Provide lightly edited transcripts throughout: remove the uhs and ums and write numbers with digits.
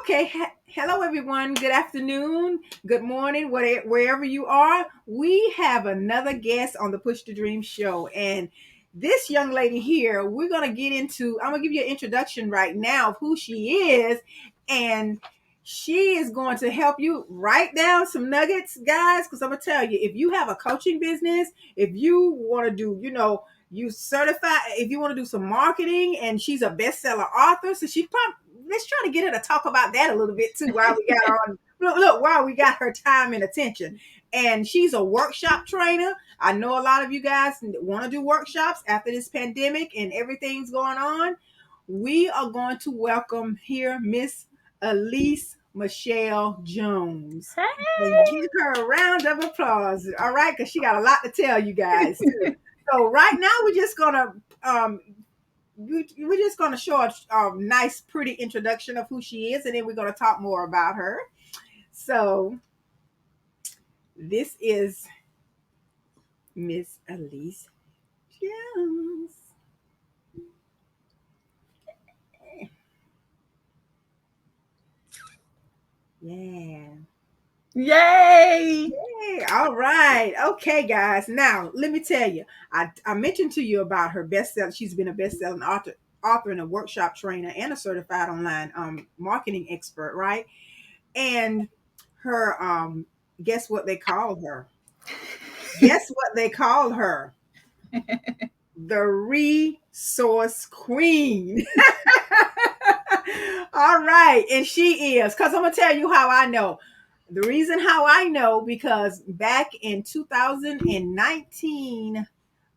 Okay, hello everyone. Good afternoon, good morning, wherever you are. We have another guest on the Push to Dream show, and this young lady here, we're gonna get into. I'm gonna give you an introduction right now of who she is, and she is going to help you write down some nuggets, guys. Because I'm gonna tell you, if you have a coaching business, if you want to do, you certify, if you want to do some marketing, and she's a bestseller author, so she probably let's try to get her to talk about that a little bit too while we got her on. Look, while we got her time and attention. And she's a workshop trainer. I know a lot of you guys want to do workshops after this pandemic and everything's going on. We are going to welcome here Miss Alease Michelle Jones. And Hey. give her a round of applause. All right, because she got a lot to tell you guys too. So right now we're just gonna we're just going to show a nice, pretty introduction of who she is, and then we're going to talk more about her. So, this is Miss Alease Jones. Yeah. Yay! Hey, all right. Okay, guys. Now, let me tell you, I mentioned to you about her bestseller. She's been a best-selling author and a workshop trainer and a certified online marketing expert, right? And her guess what they call her? Guess what they call her? The resource queen. All right. And she is, because I'm going to tell you how I know. The reason how I know, because back in 2019,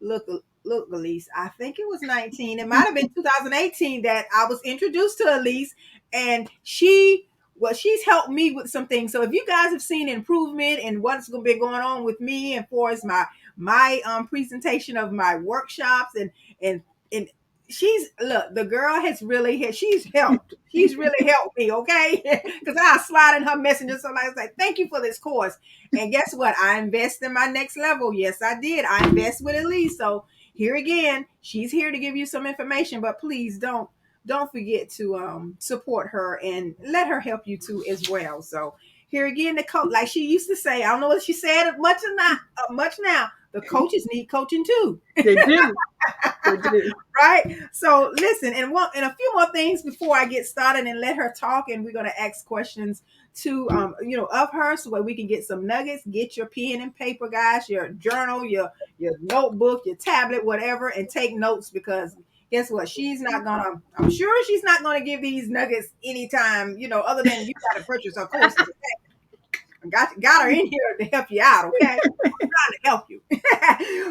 look, Alease, I think it was 19. It might have been 2018 that I was introduced to Alease, and she's helped me with some things. So if you guys have seen improvement and what's going to be going on with me, and for as my presentation of my workshops and she's look, the girl has really she's really helped me, okay? Because I slide in her messenger, so I was like, thank you for this course. And guess what? I invest in my next level. Yes, I did. I invest with Alease. So here again, she's here to give you some information, but please don't forget to support her and let her help you too as well. So here again, the coach, like she used to say, I don't know what she said much now. The coaches need coaching too. They do. They do. Right? So listen, and a few more things before I get started and let her talk, and we're gonna ask questions to of her so that we can get some nuggets. Get your pen and paper, guys, your journal, your notebook, your tablet, whatever, and take notes because guess what? I'm sure she's not gonna give these nuggets anytime, other than you gotta purchase her courses. Got her in here to help you out, okay? I'm trying to help you.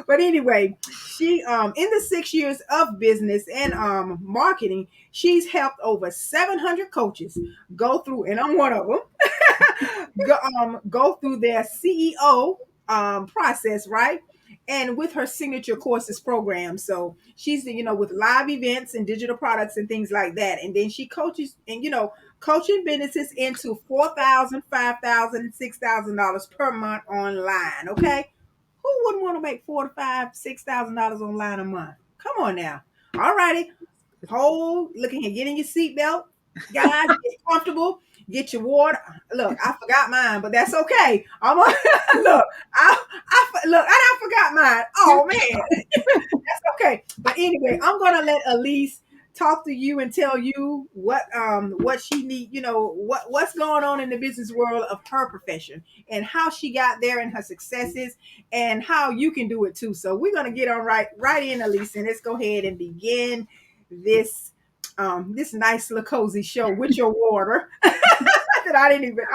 But anyway, she in the 6 years of business and marketing, she's helped over 700 coaches go through, and I'm one of them, go through their CEO process, right? And with her signature courses program. So she's with live events and digital products and things like that. And then she coaches and coaching businesses into $4,000, $5,000, $6,000 per month online. Okay, who wouldn't want to make $4,000 to $6,000 online a month? Come on now. All righty, looking at getting your seatbelt, guys. Get comfortable. Get your water. Look, I forgot mine, but that's okay. I'm look. I forgot mine. Oh man, that's okay. But anyway, I'm gonna let Alease talk to you and tell you what she need, what's going on in the business world of her profession and how she got there and her successes and how you can do it too. So we're gonna get on right in, Alease, and let's go ahead and begin this nice little cozy show with your water that I didn't even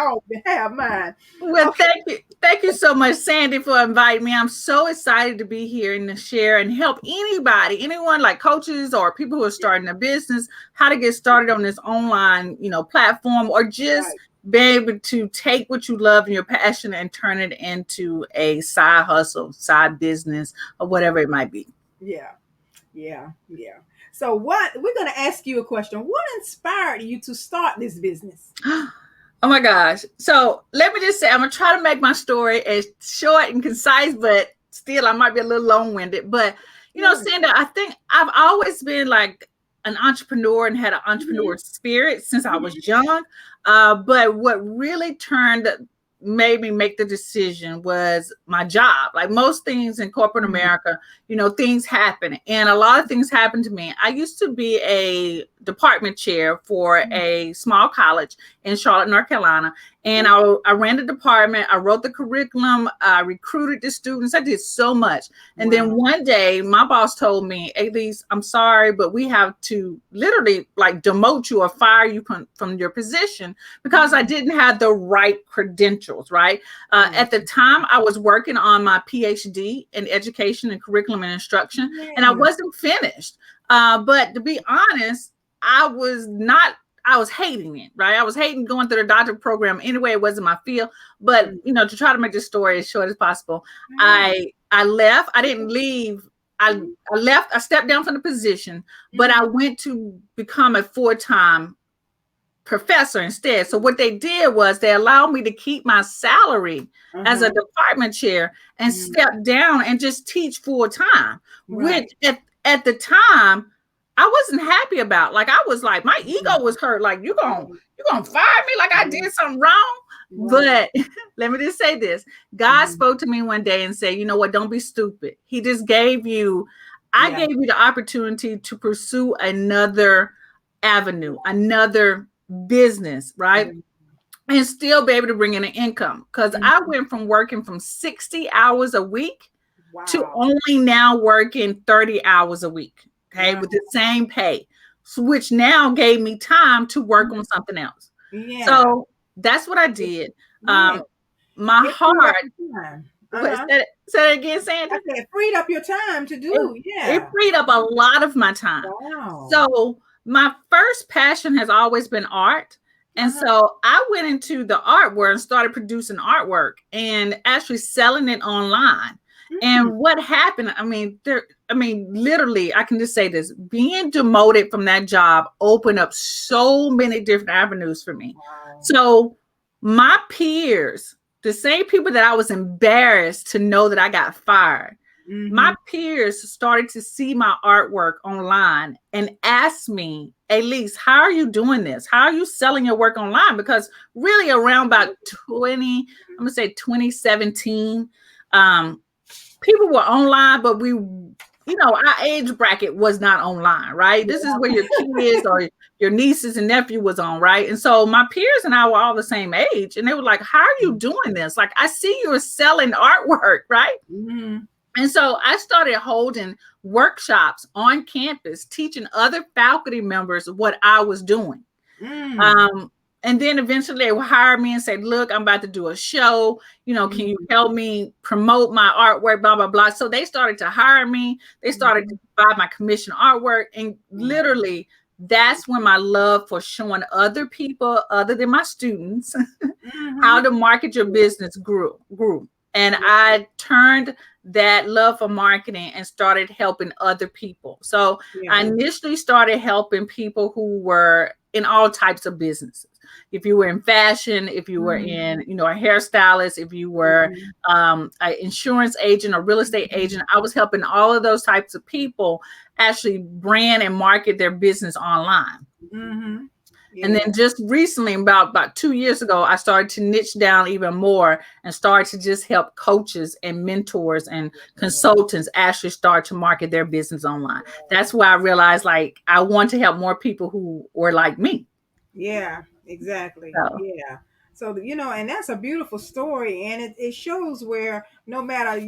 have mine. Well, Okay. thank you so much, Sandy, for inviting me. I'm so excited to be here and to share and help anyone like coaches or people who are starting a business, how to get started on this online, platform, or just Right. be able to take what you love and your passion and turn it into a side hustle, side business, or whatever it might be. Yeah. Yeah. So what we're gonna ask you a question. What inspired you to start this business? Oh my gosh. So let me just say, I'm going to try to make my story as short and concise, but still I might be a little long winded. But, Sure. Sandra, I think I've always been like an entrepreneur and had an Mhm. entrepreneur spirit since I was Mhm. young. But what really made me make the decision was my job. Like most things in corporate Mhm. America, things happen. And a lot of things happened to me. I used to be a department chair for Mhm. a small college in Charlotte, North Carolina. And I ran the department. I wrote the curriculum. I recruited the students. I did so much. And then Wow. one day, my boss told me, Alease, I'm sorry, but we have to literally like demote you or fire you from your position because I Mhm. didn't have the right credentials, right? Mhm. At the time, I was working on my PhD in education and curriculum and instruction, and I Yeah. wasn't finished. But to be honest, I was not. I was hating it, right? I was hating going through the doctorate program anyway. It wasn't my field. But Mhm. to try to make this story as short as possible, Yeah. I left. I didn't leave. I, Mhm. I left. I stepped down from the position, but I Mhm. went to become a full-time professor instead. So what they did was they allowed me to keep my salary as a Uh-huh. department chair and Mhm. step down and just teach full time, which Right. at the time I wasn't happy about. Like I was like, my Mhm. ego was hurt. Like Right. you gonna fire me like I Mhm. did something wrong. Right. But let me just say this. God Mhm. spoke to me one day and said, you know what, don't be stupid. He just gave you, I Yeah. gave you the opportunity to pursue another avenue, another business, right? Mhm. And still be able to bring in an income. Because I Mhm. went from working from 60 hours a week to Wow. only now working 30 hours a week, okay, Wow. with the same pay, which now gave me time to work on Mhm. something else. Yeah. So that's what I did. Yeah. Um, my It freed up heart, your time. what, Uh-huh. say it again, Sandra? I said it freed up your time to it, do. it Yeah. freed up a lot of my time. Wow. So my first passion has always been art. And Uh-huh. so I went into the art world and started producing artwork and actually selling it online. Mm. And what happened, literally, I can just say this, being demoted from that job opened up so many different avenues for me. Wow. So my peers, the same people that I was embarrassed to know that I got fired, my Mhm. peers started to see my artwork online and asked me, Alease, how are you doing this? How are you selling your work online? Because really around about 20, I'm gonna say 2017, um, people were online, but our age bracket was not online, right? This is where your kids or your nieces and nephew was on, right? And so my peers and I were all the same age, and they were like, how are you doing this? Like, I see you're selling artwork, right? Mhm. And so I started holding workshops on campus, teaching other faculty members what I was doing. Mm. Um, and then eventually they would hire me and say, look, I'm about to do a show. Can you Mhm. help me promote my artwork, blah, blah, blah. So they started to hire me. They started to Mhm. buy my commission artwork. And Wow. literally, that's when my love for showing other people, other than my students, how Mhm. to market your Yeah. business grew. And Yeah. I turned that love for marketing and started helping other people. So I Yeah. initially started helping people who were in all types of businesses. If you were in fashion, if you were Mhm. in, a hairstylist, if you were Mhm. an insurance agent or real estate Mhm. agent, I was helping all of those types of people actually brand and market their business online. Mhm. And Yeah. then just recently, about 2 years ago, I started to niche down even more and started to just help coaches and mentors and consultants actually start to market their business online. That's why I realized like I want to help more people who were like me. Yeah, exactly. So Yeah. So, and that's a beautiful story. And it shows where no matter,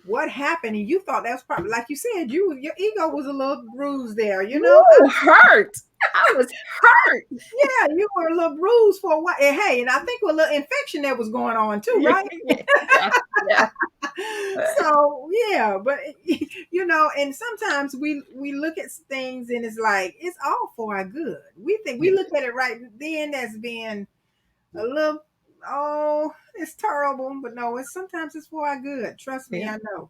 what happened, and you thought that was probably, like you said, your ego was a little bruised there, woo, hurt. I was hurt. Yeah, you were a little bruised for a while. And hey, and I think a little infection that was going on too, Yeah, right? yeah, yeah. So yeah, but and sometimes we look at things and it's like it's all for our good. We think we look at it right then as being a little, oh, it's terrible, but no, it's sometimes it's for our good. Trust me, Yeah. I know.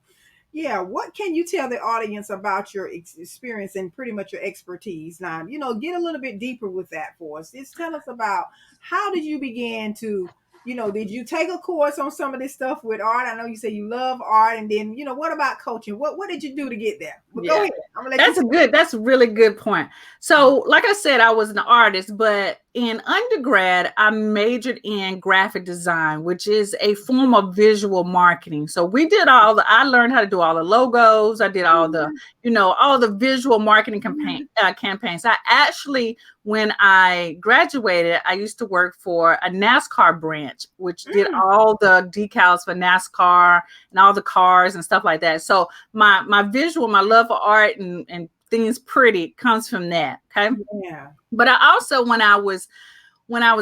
Yeah, what can you tell the audience about your experience and pretty much your expertise? Now, get a little bit deeper with that for us. Just tell us about how did you begin to did you take a course on some of this stuff with art? I know you say you love art, and then what about coaching? What did you do to get there? But go Yeah. ahead. I'm gonna let you. That's a really good point. So, like I said, I was an artist, but in undergrad, I majored in graphic design, which is a form of visual marketing. So I learned how to do all the logos. I did all the, all the visual marketing campaigns. I actually, when I graduated, I used to work for a NASCAR branch, which did all the decals for NASCAR and all the cars and stuff like that. So my love for art and things pretty comes from that. Okay. Yeah. But I also, when I was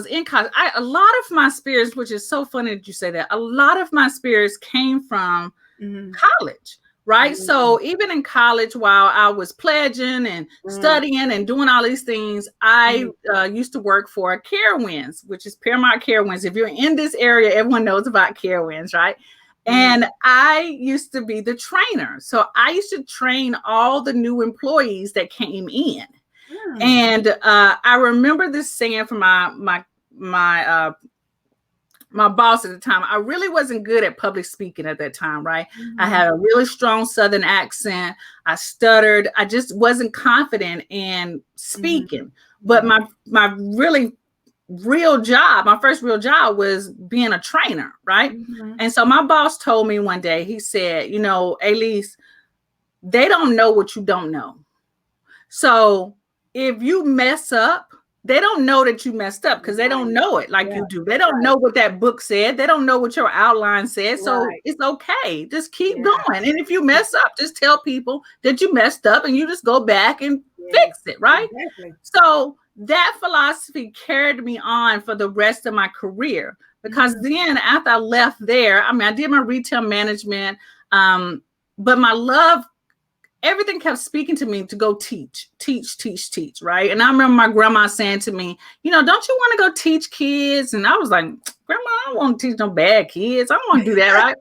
in college, a lot of my spirits, which is so funny that you say that, a lot of my spirits came from college. Right. So even in college, while I was pledging and studying and doing all these things, I used to work for Carowinds, which is Paramount Carowinds. If you're in this area, everyone knows about Carowinds, right? And I used to be the trainer. So I used to train all the new employees that came in. And I remember this saying from my boss at the time. I really wasn't good at public speaking at that time, right? I had a really strong Southern accent. I stuttered. I just wasn't confident in speaking. But my really real job, my first real job was being a trainer, right? And so my boss told me one day, he said, Alease, they don't know what you don't know. So if you mess up, they don't know that you messed up because they don't know it like you do. They don't know what that book said. They don't know what your outline said. So it's okay. Just keep going. And if you mess up, just tell people that you messed up and you just go back and fix it, right? Exactly. So that philosophy carried me on for the rest of my career, because then after I left there, I did my retail management, but my love, everything kept speaking to me to go teach, right? And I remember my grandma saying to me, don't you want to go teach kids? And I was like, Grandma, I don't want to teach no bad kids. I don't want to do that, right?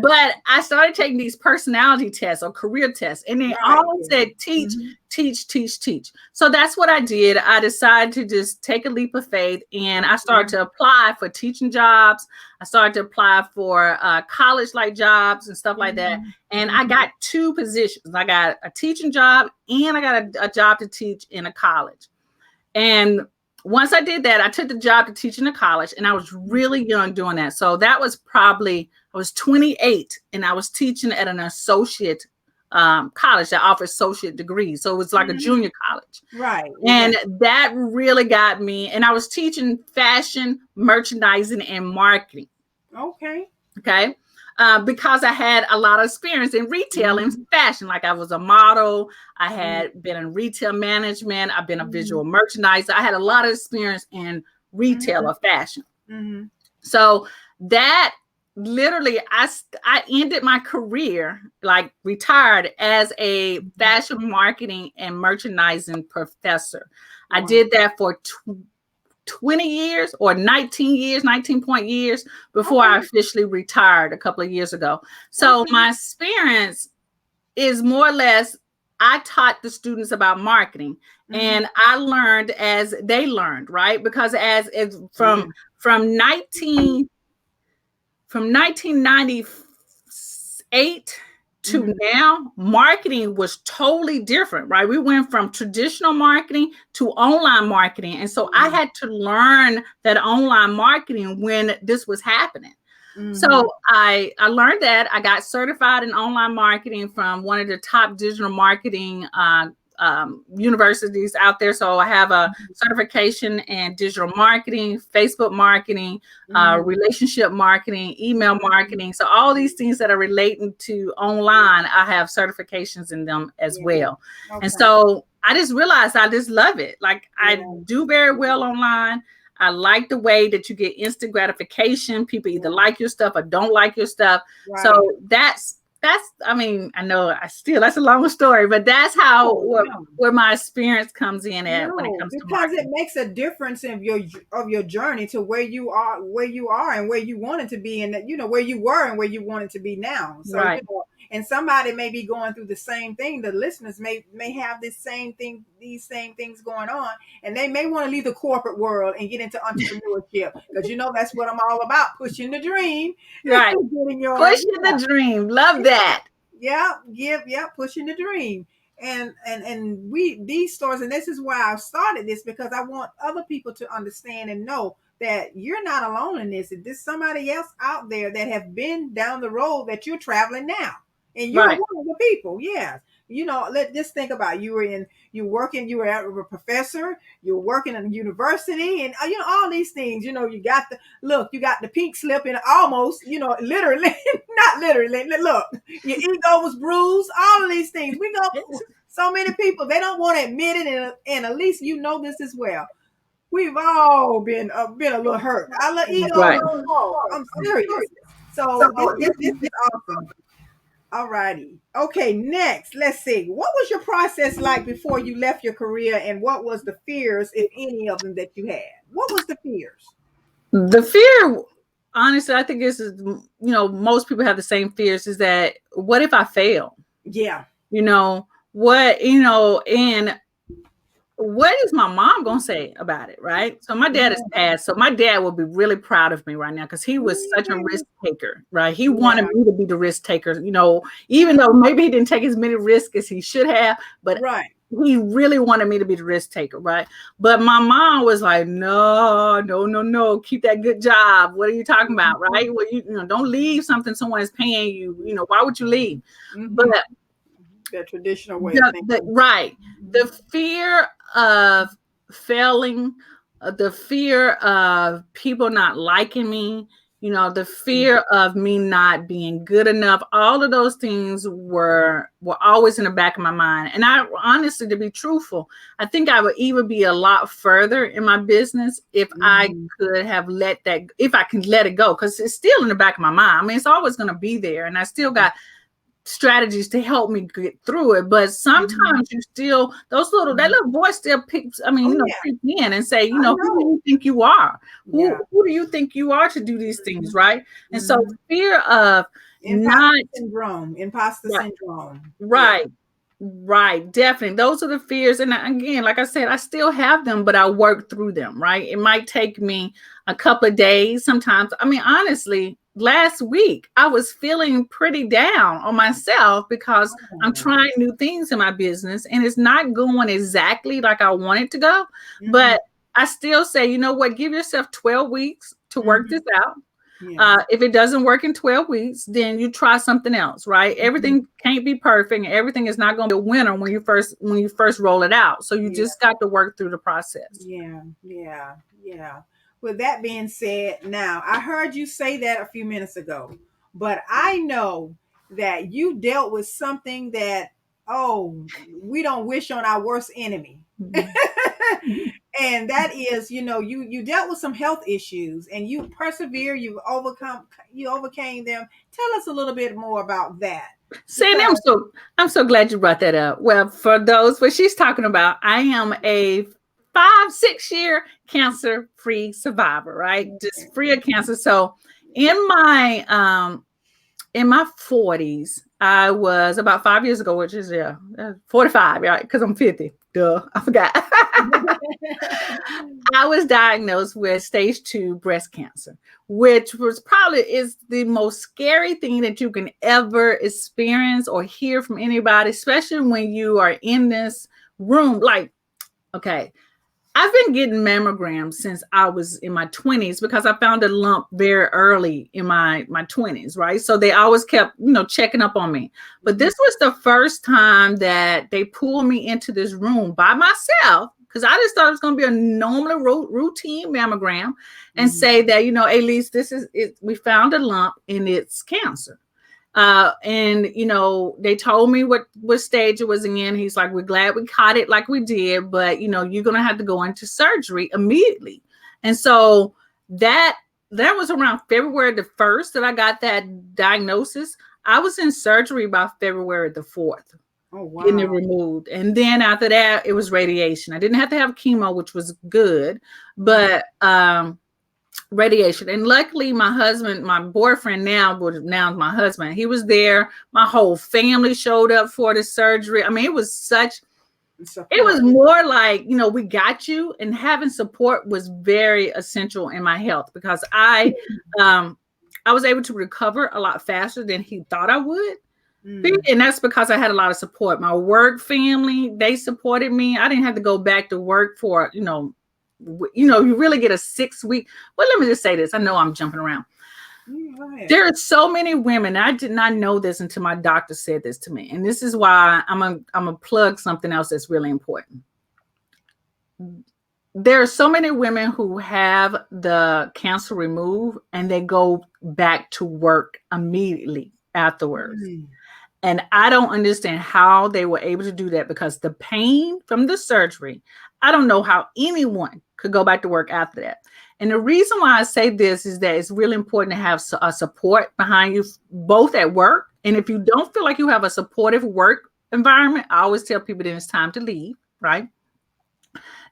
But I started taking these personality tests or career tests, and they all said teach. So that's what I did. I decided to just take a leap of faith, and I started to apply for teaching jobs. I started to apply for college-like jobs and stuff like that. And I got 2 positions. I got a teaching job, and I got a job to teach in a college. And once I did that, I took the job to teach in a college, and I was really young doing that. So that was I was 28, and I was teaching at an associate college that offers associate degrees. So it was like a junior college. Right. And that really got me. And I was teaching fashion, merchandising, and marketing. Okay. Because I had a lot of experience in retail and fashion. Like I was a model. I had been in retail management. I've been a visual merchandiser. I had a lot of experience in retail or fashion. So that literally, I ended my career, like retired as a fashion marketing and merchandising professor. I did that for 20 years or 19 years before I officially retired a couple of years ago. So my experience is more or less, I taught the students about marketing, and I learned as they learned, right? Because from 1998 to now, marketing was totally different, right? We went from traditional marketing to online marketing. And so I had to learn that online marketing when this was happening. So I learned that. I got certified in online marketing from one of the top digital marketing universities out there. So I have a certification in digital marketing, Facebook marketing, relationship marketing, email marketing. So all these things that are relating to online, I have certifications in them as well. And so I just realized I just love it. Like I do very well online. I like the way that you get instant gratification. People either like your stuff or don't like your stuff. So that's, I know that's a long story, but that's how where my experience comes in at when it comes to because marketing. it makes a difference in your journey to where you are and where you wanted to be, and where you were and where you wanted to be now. So And somebody may be going through the same thing. The listeners may have this same thing, these same things going on, and they may want to leave the corporate world and get into entrepreneurship, because that's what I'm all about, pushing the dream. Right. Getting your Pushing the dream. Love that. pushing the dream. And we, these stores, and this is why I started this, because I want other people to understand and know that you're not alone in this. There's somebody else out there that have been down the road that you're traveling now, and you're Right. one of the people. Yes. Let just think about it. You were a professor, you're working in a university, and all these things. You got the pink slip, and almost, literally, not literally. Look, your ego was bruised. All of these things. We go. So many people, they don't want to admit it, and at least this as well. We've all been a little hurt. Our ego Right. is small. I'm serious. So this is awesome. All righty. Okay, next, let's see. What was your process like before you left your career, and what was the fears, if any of them, that you had? What was the fears? The fear, honestly, I think this is, most people have the same fears, is that what if I fail? Yeah. And what is my mom gonna say about it, right? So my dad is passed, so my dad will be really proud of me right now, because he was such a risk taker, right? He wanted me to be the risk taker, even though maybe he didn't take as many risks as he should have, but Right. he really wanted me to be the risk taker, right? But my mom was like, no, no, no, no, keep that good job. What are you talking about, right? Well, don't leave something someone is paying you. Why would you leave? But the traditional way of thinking. Right. The fear of failing, the fear of people not liking me, the fear of me not being good enough. All of those things were always in the back of my mind. And I honestly, to be truthful, I think I would even be a lot further in my business if I could have if I can let it go, because it's still in the back of my mind. I mean, it's always going to be there, and I still got strategies to help me get through it. But sometimes you still, that little voice still peeps, creep in and say, who do you think you are? Who do you think you are to do these things, right? And so fear of imposter syndrome. Right. Right, definitely. Those are the fears. And again, like I said, I still have them, but I work through them, right? It might take me a couple of days sometimes. I mean, honestly, last week I was feeling pretty down on myself because I'm trying new things in my business and it's not going exactly like I want it to go. But I still say, you know what, give yourself 12 weeks to work this out. If it doesn't work in 12 weeks, then you try something else, right? Everything can't be perfect. And everything is not going to be a winner when you first roll it out. So you just got to work through the process. Yeah. With that being said, now I heard you say that a few minutes ago, but I know that you dealt with something that, we don't wish on our worst enemy. And that is, you dealt with some health issues and you persevere, you overcame them. Tell us a little bit more about that. Sandy, I'm so glad you brought that up. Well, for those, what she's talking about, I am a 5-6 year cancer-free survivor, right? Just free of cancer. So in my 40s, I was about 5 years ago, which is 45, right? Because I'm 50. Duh, I forgot. I was diagnosed with stage 2 breast cancer, which was probably is the most scary thing that you can ever experience or hear from anybody, especially when you are in this room. Like, okay, I've been getting mammograms since I was in my 20s because I found a lump very early in my 20s, right? So they always kept, checking up on me. But this was the first time that they pulled me into this room by myself, because I just thought it was going to be a normal routine mammogram and say that, Alease, this is it. We found a lump and it's cancer. And they told me what stage it was in. He's like, we're glad we caught it like we did, but you're gonna have to go into surgery immediately. And so that was around February the 1st that I got that diagnosis. I was in surgery by February the 4th. Oh, wow. Getting it removed. And then after that, it was radiation. I didn't have to have chemo, which was good, but radiation. And luckily my husband, my boyfriend now is my husband, he was there. My whole family showed up for the surgery. I mean, it was Support. more like, we got you, and having support was very essential in my health, because um I was able to recover a lot faster than he thought I would. Mm. And that's because I had a lot of support. My work family, they supported me. I didn't have to go back to work for, you really get a 6 week. Well, let me just say this. I know I'm jumping around. Go ahead. There are so many women. I did not know this until my doctor said this to me. And this is why I'm gonna plug something else that's really important. There are so many women who have the cancer removed and they go back to work immediately afterwards. Mm. And I don't understand how they were able to do that, because the pain from the surgery, I don't know how anyone could go back to work after that. And the reason why I say this is that it's really important to have a support behind you, both at work. And if you don't feel like you have a supportive work environment, I always tell people that it's time to leave, right?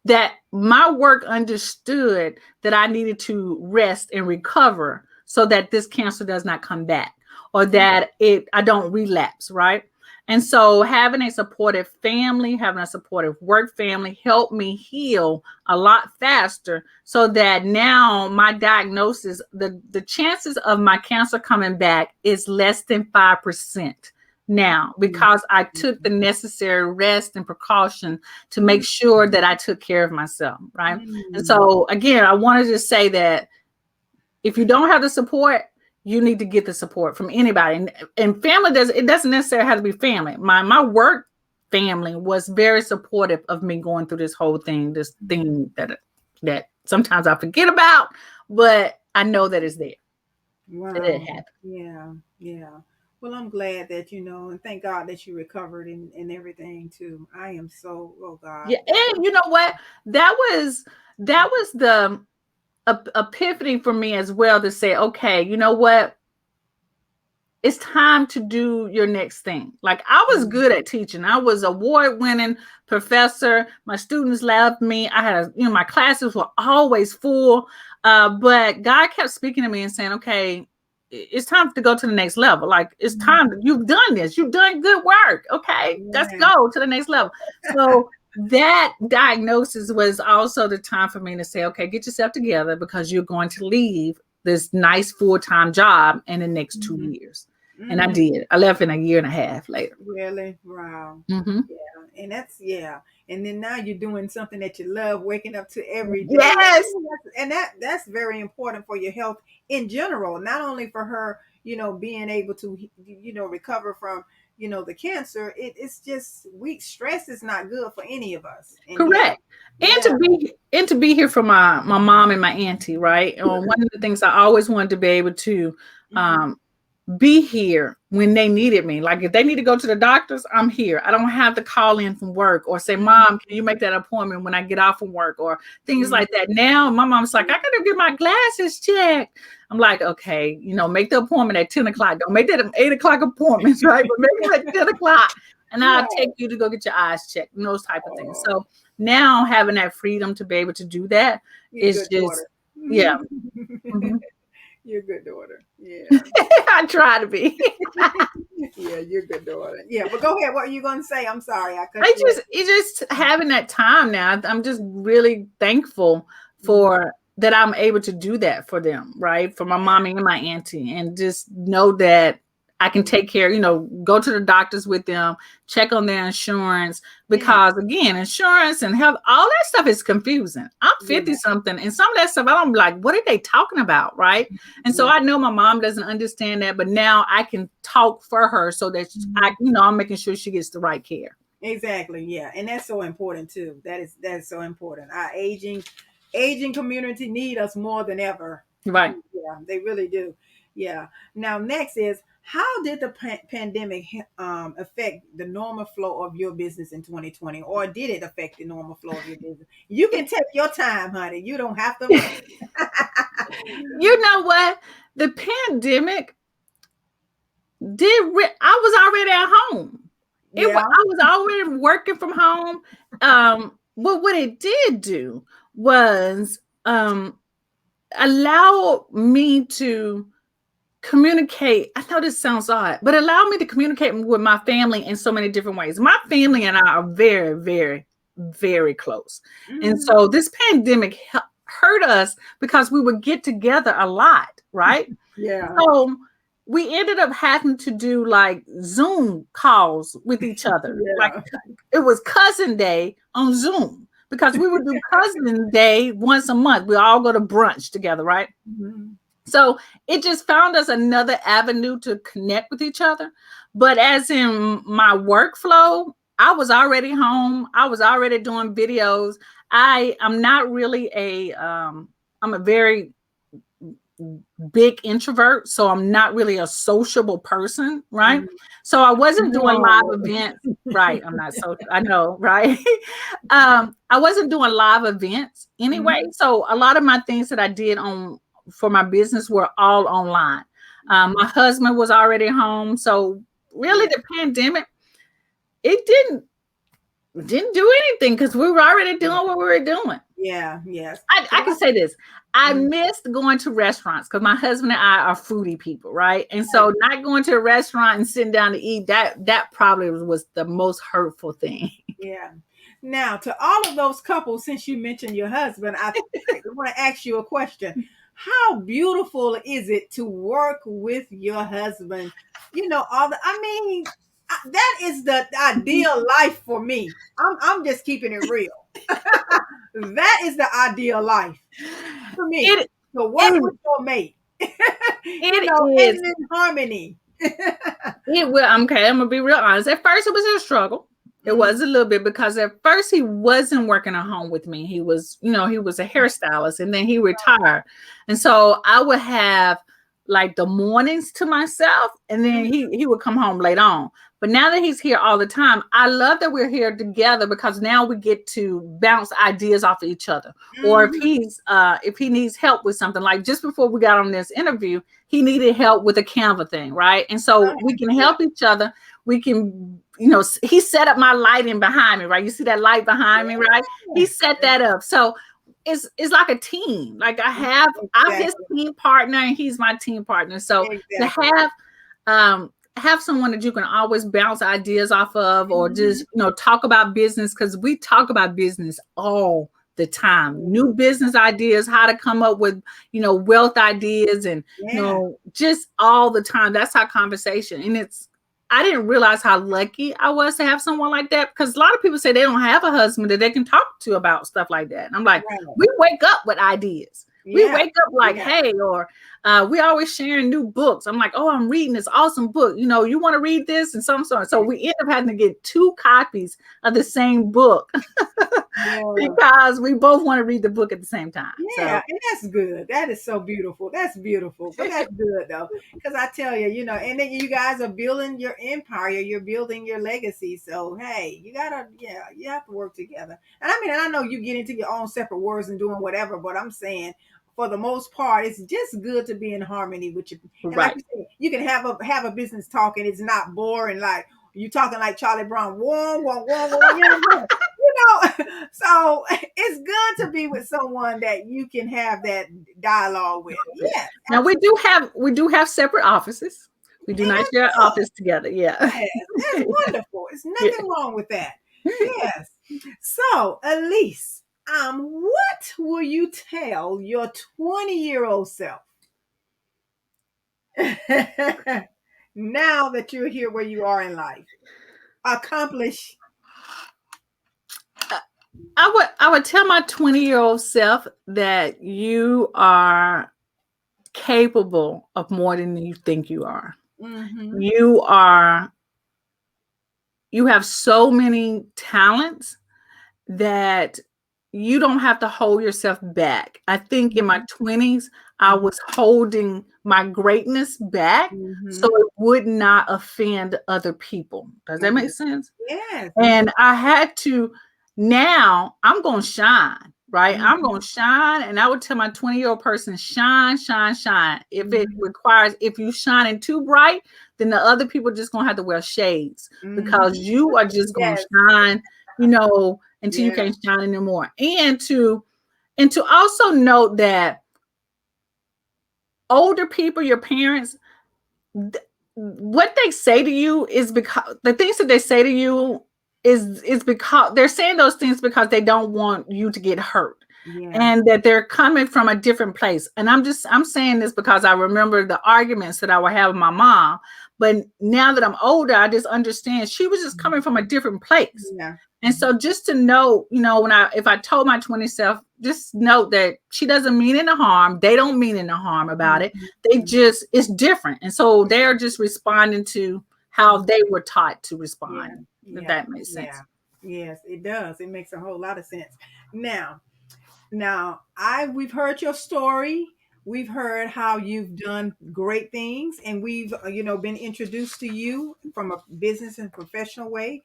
That my work understood that I needed to rest and recover so that this cancer does not come back, or that I don't relapse, right? And so having a supportive family, having a supportive work family helped me heal a lot faster, so that now my diagnosis, the chances of my cancer coming back is less than 5% now, because I took the necessary rest and precaution to make sure that I took care of myself, right? And so again, I wanted to say that if you don't have the support, you need to get the support from anybody. And family doesn't necessarily have to be family. My work family was very supportive of me going through this whole thing, this thing that sometimes I forget about, but I know that it's there. Wow. That it happened. Yeah. Yeah. Well, I'm glad that, and thank God that you recovered and everything too. I am so, oh God. Yeah, and you know what? That was the epiphany for me as well, to say, okay, you know what? It's time to do your next thing. Like, I was good at teaching. I was award-winning professor. My students loved me. I had, my classes were always full. But God kept speaking to me and saying, okay, it's time to go to the next level. Like, it's time. You've done this. You've done good work. Okay, let's Yeah. go to the next level. So that diagnosis was also the time for me to say, okay, get yourself together, because you're going to leave this nice full-time job in the next 2 years. And I did. I left in a year and a half later. Really? Wow. Mm-hmm. Yeah. And that's, yeah. And then now you're doing something that you love, waking up to every day. Yes. And that's very important for your health in general, not only for her, being able to, recover from, the cancer. It's just weak stress is not good for any of us. And Correct. yeah. And to be here for my mom and my auntie, right? One of the things I always wanted to be able to be here when they needed me. Like, if they need to go to the doctors, I'm here. I don't have to call in from work or say, Mom, can you make that appointment when I get off from work, or things like that. Now my mom's like, I gotta get my glasses checked. I'm like, okay, make the appointment at 10 o'clock. Don't make that an 8 o'clock appointments, right? But make it at 10 o'clock. And I'll take you to go get your eyes checked and those type of things. So now having that freedom to be able to do that is just, yeah. Mm-hmm. You're a good daughter. Yeah. I try to be. Yeah, you're a good daughter. Yeah, but go ahead. What are you going to say? I'm sorry. I cut you off. It's just having that time now. I'm just really thankful for that I'm able to do that for them, right? For my mommy and my auntie, and just know that I can take care, go to the doctors with them, check on their insurance, because again, insurance and health, all that stuff is confusing. I'm 50 something, and some of that stuff, I'm like, what are they talking about? Right. And so I know my mom doesn't understand that, but now I can talk for her so that I'm making sure she gets the right care. Exactly. Yeah. And that's so important too. That's so important. Our aging community need us more than ever. Right. Yeah, they really do. Yeah. Now, next is, how did the pandemic affect the normal flow of your business in 2020, or did it affect the normal flow of your business? You can take your time, honey. You don't have to rush. You know what? The pandemic I was already at home. I was already working from home. But what it did do was allow me to communicate. I know this sounds odd, but allow me to communicate with my family in so many different ways. My family and I are very, very, very close. And Mhm. so this pandemic hurt us because we would get together a lot, right? Yeah. So we ended up having to do like Zoom calls with each other. Like Yeah. it was cousin day on Zoom because we would do cousin day once a month. We all go to brunch together, right? Mhm. So it just found us another avenue to connect with each other. But as in my workflow, I was already home. I was already doing videos. I'm not really I'm a very big introvert, so I'm not really a sociable person, right? Mhm. So I wasn't doing live No. events, right? I'm not so I know, right? I wasn't doing live events anyway. Mhm. So a lot of my things that I did on for my business were all online. My husband was already home, so really Yeah. the pandemic it didn't do anything because we were already doing what we were doing. Yeah. Yes. I 'Cause can say this. I mhm. missed going to restaurants because my husband and I are foodie people, right? And Right. so not going to a restaurant and sitting down to eat, that probably was the most hurtful thing. Yeah. Now, to all of those couples, since you mentioned your husband, I want to ask you a question. How beautiful is it to work with your husband? You know, I mean, that is the ideal life for me. I'm just keeping it real. That is the ideal life for me. It To work it with your mate, it and is. in harmony. It will. Okay, I'm gonna be real honest. At first, it was a struggle. It Mhm. was a little bit because at first he wasn't working at home with me. He was, he was a hairstylist, and then he retired, and so I would have like the mornings to myself, and then Mhm. he would come home late on. But now that he's here all the time, I love that we're here together because now we get to bounce ideas off of each other. Or Mhm. if he needs help with something, like just before we got on this interview, he needed help with a Canva thing, right? And so we can Yeah. help each other. We can, he set up my lighting behind me, right? You see that light behind me, right? He set Yeah. that up. So it's like a team. Like I'm his Exactly. team partner and he's my team partner. So to Exactly. have someone that you can always bounce ideas off of or Mhm. just talk about business, because we talk about business all the time, new business ideas, how to come up with wealth ideas, and Yeah. just all the time. That's our conversation. And I didn't realize how lucky I was to have someone like that, because a lot of people say they don't have a husband that they can talk to about stuff like that, and I'm like, Right. we wake up with ideas. We Yeah. wake up like, Yeah. hey, or we always sharing new books. I'm like, oh, I'm reading this awesome book. You want to read this and some sort. So we end up having to get 2 copies of the same book Yeah. because we both want to read the book at the same time. Yeah, So and that's good. That is so beautiful. That's beautiful. But that's good though. Because I tell you, and then you guys are building your empire, you're building your legacy. So hey, you have to work together. And I mean, and I know you get into your own separate words and doing whatever, but I'm saying for the most part, it's just good to be in harmony with you. And like right. you said, you can have a business talk and it's not boring, like you talking like Charlie Brown, warm, warm, warm, warm, so it's good to be with someone that you can have that dialogue with. Yes, Now we do have separate offices. We do and not that's share an good. office together. Yeah. Yes, that's wonderful. It's Yeah. nothing wrong with that. Yes. So, Alease, what will you tell your 20-year-old self now that you're here where you are in life? Accomplish. I would tell my 20-year-old self that you are capable of more than you think you are. Mm-hmm. You are you have so many talents that you don't have to hold yourself back. I think in my 20s, I Mm-hmm. was holding my greatness back so Mm-hmm. it would not offend other people. Does that make sense? Yes. And I had to, now I'm going to shine, right? I'm Mm-hmm. going to shine. And I would tell my 20-year-old person, shine, shine, shine. If it Mm-hmm. requires, if you shining too bright, then the other people just going to have to wear shades because Mm-hmm. you are just going to Yes. shine, until you Yeah. can't shine anymore. And to also note that older people, your parents, what they say to you is because the things that they say to you is because they're saying those things because they don't want you to get hurt, Yeah. and that they're coming from a different place. And I'm saying this because I remember the arguments that I would have with my mom, but now that I'm older, I just understand she was just coming from a different place. Yeah. And so just to know, when if I told my 20 self, just note that she doesn't mean any harm. They don't mean any harm about it. They Mhm. just, it's different. And so they're just responding to how they were taught to Yeah. respond, if Yeah. that makes Yeah. sense. Yes, it does. It makes a whole lot of sense. Now, I we've heard your story. We've heard how you've done great things, and we've been introduced to you from a business and professional way,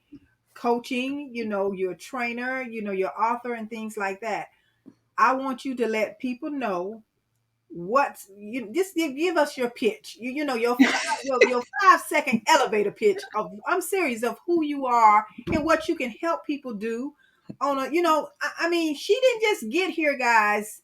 coaching. You're a trainer. You're author and things like that. I want you to let people know what you just give us your pitch. Your 5 second elevator pitch of I'm serious of who you are and what you can help people do on a I mean she didn't just get here, guys.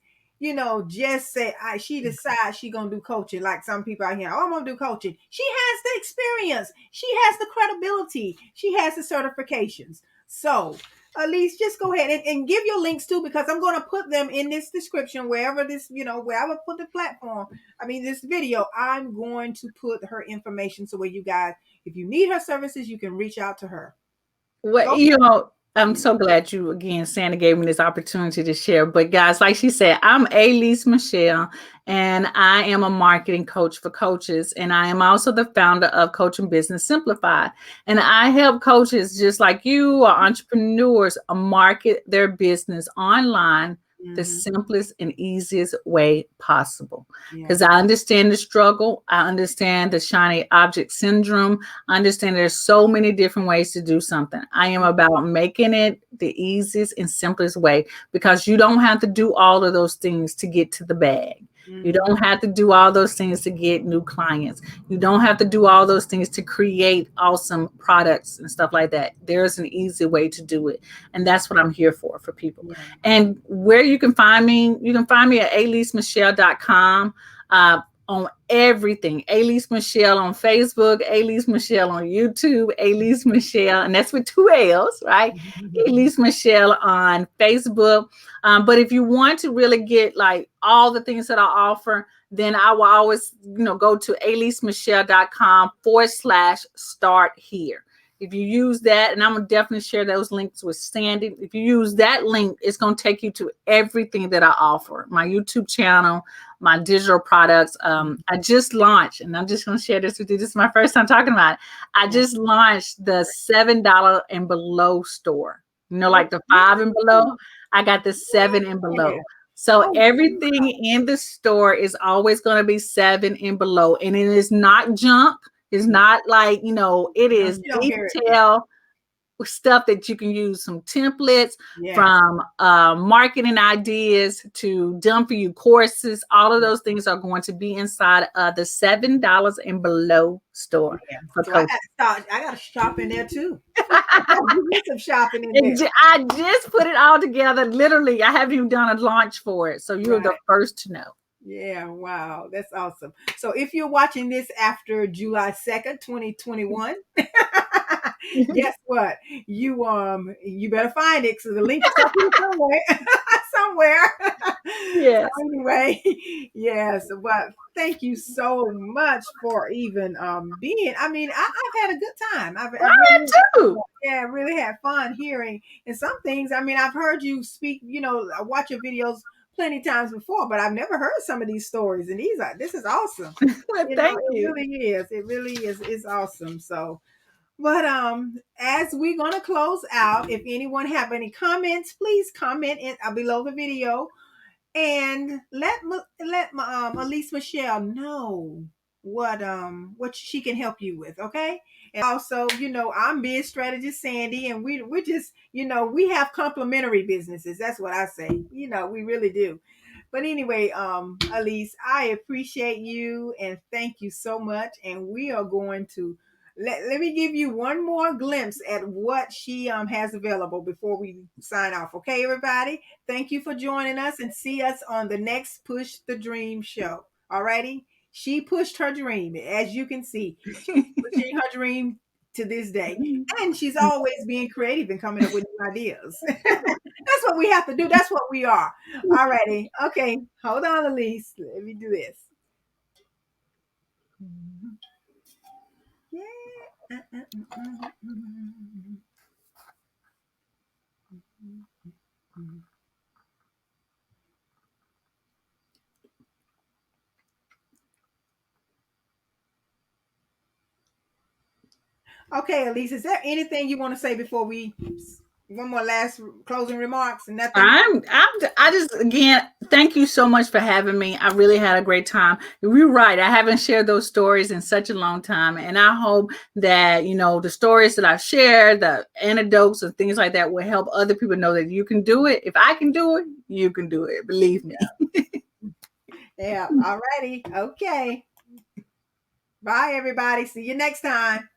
Just say she decides she gonna do coaching like some people out here. Oh, I'm gonna do coaching. She has the experience. She has the credibility. She has the certifications. So Alease, just go ahead and give your links too, because I'm going to put them in this description wherever wherever put the platform. I mean, this video, I'm going to put her information so where you guys, if you need her services, you can reach out to her. Well, Go. I'm so glad you again, Santa gave me this opportunity to share. But guys, like she said, I'm Alease Michelle, and I am a marketing coach for coaches, and I am also the founder of Coaching Business Simplified. And I help coaches just like you or entrepreneurs market their business online the Hmm. simplest and easiest way possible. Yeah. Because I understand the struggle, I understand the shiny object syndrome. I understand there's so many different ways to do something. I am about making it the easiest and simplest way, because you don't have to do all of those things to get to the bag. You Hmm. don't have to do all those things to get new clients. You don't have to do all those things to create awesome products and stuff like that. There's an easy way to do it. And that's what I'm here for people. Yeah. And where you can find me at aleasemichelle.com. On everything. Alease Michelle on Facebook, Alease Michelle on YouTube, Alease Michelle, and that's with 2 L's, right? Alease Michelle on Facebook. But if you want to really get like all the things that I offer, then I will always, go to aleasemichellecom/start here. If you use that, and I'm gonna definitely share those links with Sandy. If you use that link, it's gonna take you to everything that I offer. My YouTube channel, my digital products. I just launched, and I'm just gonna share this with you. This is my first time talking about it. I Yeah. just launched the $7 and below store. Oh, Like the 5 and below. I got the 7 and yeah. below. So Oh, everything in the store is always going to be 7 and below. And it is not junk. It's yeah. not like, it No, is she don't hear it. Yeah. detail stuff that you can use, some templates, Yes. from marketing ideas to done for you courses. All of Yeah. those things are going to be inside of the $7 and below store Yeah. for So I got coaches. to start. I got to shop in there too. I got to do me some shopping in there. I just put it all together. Literally, I haven't even done a launch for it. So you're the Right. first to know. Yeah, wow. That's awesome. So if you're watching this after July 2nd, 2021, guess what? You better find it, so the link is up here somewhere. Somewhere. So Yes. anyway, yes, but thank you so much for even being. I mean, I've had a good time. I I really, too. yeah, really had fun hearing. And some things, I mean, I've heard you speak, I watch your videos plenty times before, but I've never heard some of these stories. And this is awesome. Well, thank It you. really is. It really is. It's awesome. So, but as we're gonna close out, if anyone have any comments, please comment in below the video and let my Alease Michelle know what she can help you with, okay? And also, I'm biz strategist Sandy, and we're just, we have complementary businesses. That's what I say. We really do. But anyway, Alease, I appreciate you and thank you so much. And we are going to let me give you one more glimpse at what she has available before we sign off. Okay, everybody? Thank you for joining us and see us on the next Push the Dream show. Alrighty. She pushed her dream. As you can see, she's pushing her dream to this day. And she's always being creative and coming up with new ideas. That's what we have to do. That's what we are. Alrighty. Okay. Hold on, Alease. Let me do this. Yeah. Okay, Alease, is there anything you want to say before we one more last closing remarks and nothing? I just, again, thank you so much for having me. I really had a great time. You're right. I haven't shared those stories in such a long time. And I hope that, the stories that I've shared, the anecdotes and things like that will help other people know that you can do it. If I can do it, you can do it. Believe me. Yeah. All righty. Okay. Bye, everybody. See you next time.